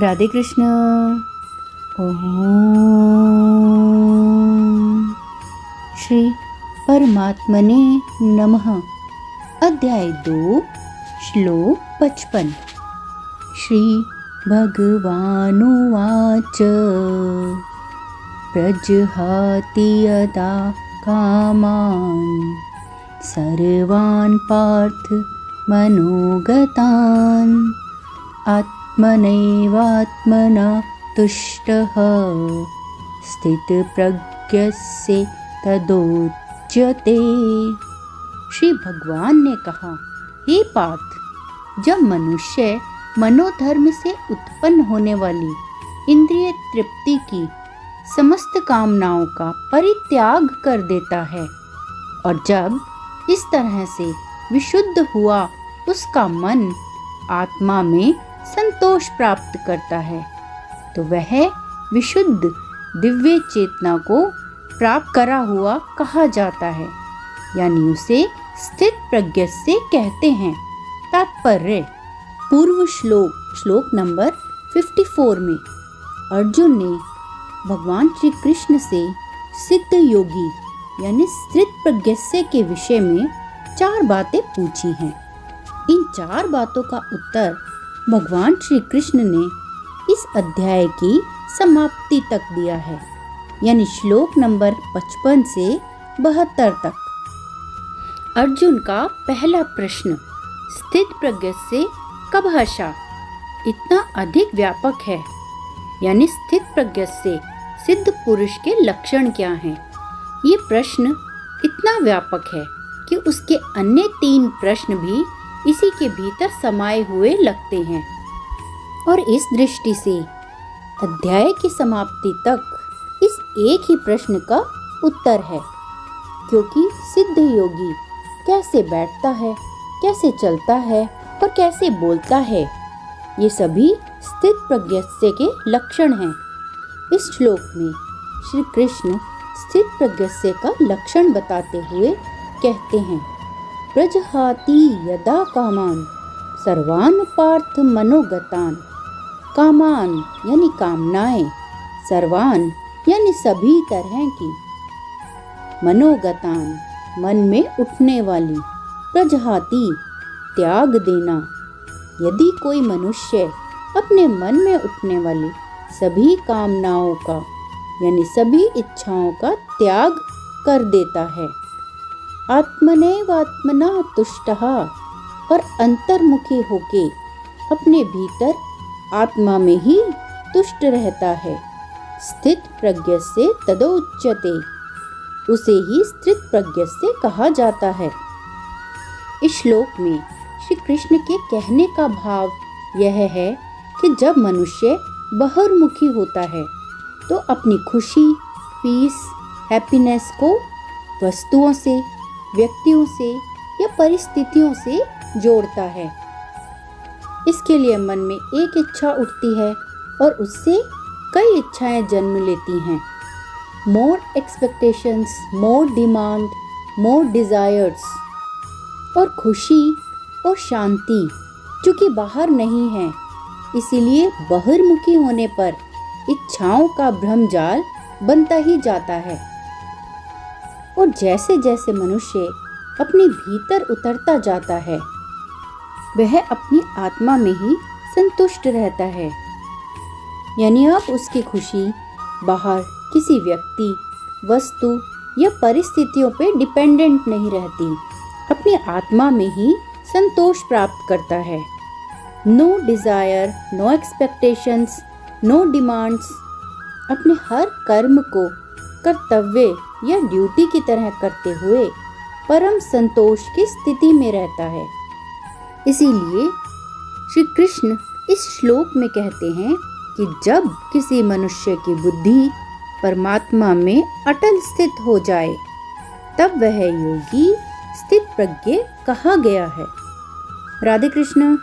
राधे कृष्ण। ओम श्री परमात्मने नमः। अध्याय 2 श्लोक 55। श्री भगवानुवाच प्रजहाति यदा कामान् सर्वान् पार्थ मनोगतान् आत्मनैवात्मना तुष्टः स्थितप्रज्ञस्य तदोच्यते। श्री भगवान ने कहा, हे पार्थ, जब मनुष्य मनोधर्म से उत्पन्न होने वाली इंद्रिय तृप्ति की समस्त कामनाओं का परित्याग कर देता है और जब इस तरह से विशुद्ध हुआ उसका मन आत्मा में संतोष प्राप्त करता है, तो वह विशुद्ध दिव्य चेतना को प्राप्त करा हुआ कहा जाता है, यानी उसे स्थित प्रज्ञस्य कहते हैं। तात्पर्य। पूर्व श्लोक नंबर 54 में अर्जुन ने भगवान श्री कृष्ण से सिद्ध योगी यानी स्थित प्रज्ञस्य के विषय में 4 बातें पूछी हैं। इन 4 बातों का उत्तर भगवान श्री कृष्ण ने इस अध्याय की समाप्ति तक दिया है, यानी श्लोक नंबर 55 से 72 तक। अर्जुन का पहला प्रश्न, स्थित प्रज्ञस्य का भाषा इतना अधिक व्यापक है, यानी स्थित प्रज्ञस्य सिद्ध पुरुष के लक्षण क्या हैं? ये प्रश्न इतना व्यापक है कि उसके अन्य 3 प्रश्न भी इसी के भीतर समाये हुए लगते हैं और इस दृष्टि से अध्याय की समाप्ति तक इस एक ही प्रश्न का उत्तर है, क्योंकि सिद्ध योगी कैसे बैठता है, कैसे चलता है और कैसे बोलता है, ये सभी स्थित प्रज्ञस्य के लक्षण हैं। इस श्लोक में श्री कृष्ण स्थित प्रज्ञस्य का लक्षण बताते हुए कहते हैं, प्रजहाति यदा कामान सर्वान् पार्थ मनोगतान्। कामान यानी कामनाएं, सर्वान् यानी सभी तरह की, मनोगतान् मन में उठने वाली, प्रजहाति त्याग देना। यदि कोई मनुष्य अपने मन में उठने वाली सभी कामनाओं का यानी सभी इच्छाओं का त्याग कर देता है, आत्मनैवात्मना तुष्टः और अंतर्मुखी होके अपने भीतर आत्मा में ही तुष्ट रहता है, स्थित प्रज्ञस्य तदोच्यते, उसे ही स्थित प्रज्ञस्य कहा जाता है। इस श्लोक में श्री कृष्ण के कहने का भाव यह है कि जब मनुष्य बहिर्मुखी होता है तो अपनी खुशी, पीस, हैप्पीनेस को वस्तुओं से, व्यक्तियों से या परिस्थितियों से जोड़ता है। इसके लिए मन में एक इच्छा उठती है और उससे कई इच्छाएं जन्म लेती हैं। मोर एक्सपेक्टेशंस, मोर डिमांड, मोर डिजायर्स। और खुशी और शांति चूँकि बाहर नहीं है, इसीलिए बहिर्मुखी होने पर इच्छाओं का भ्रमजाल बनता ही जाता है। और जैसे जैसे मनुष्य अपने भीतर उतरता जाता है, वह अपनी आत्मा में ही संतुष्ट रहता है, यानी अब उसकी खुशी बाहर किसी व्यक्ति, वस्तु या परिस्थितियों पे डिपेंडेंट नहीं रहती, अपनी आत्मा में ही संतोष प्राप्त करता है। No desire, no expectations, no demands. अपने हर कर्म को कर्तव्य या ड्यूटी की तरह करते हुए परम संतोष की स्थिति में रहता है। इसीलिए श्री कृष्ण इस श्लोक में कहते हैं कि जब किसी मनुष्य की बुद्धि परमात्मा में अटल स्थित हो जाए, तब वह योगी स्थित प्रज्ञ कहा गया है। राधे कृष्ण।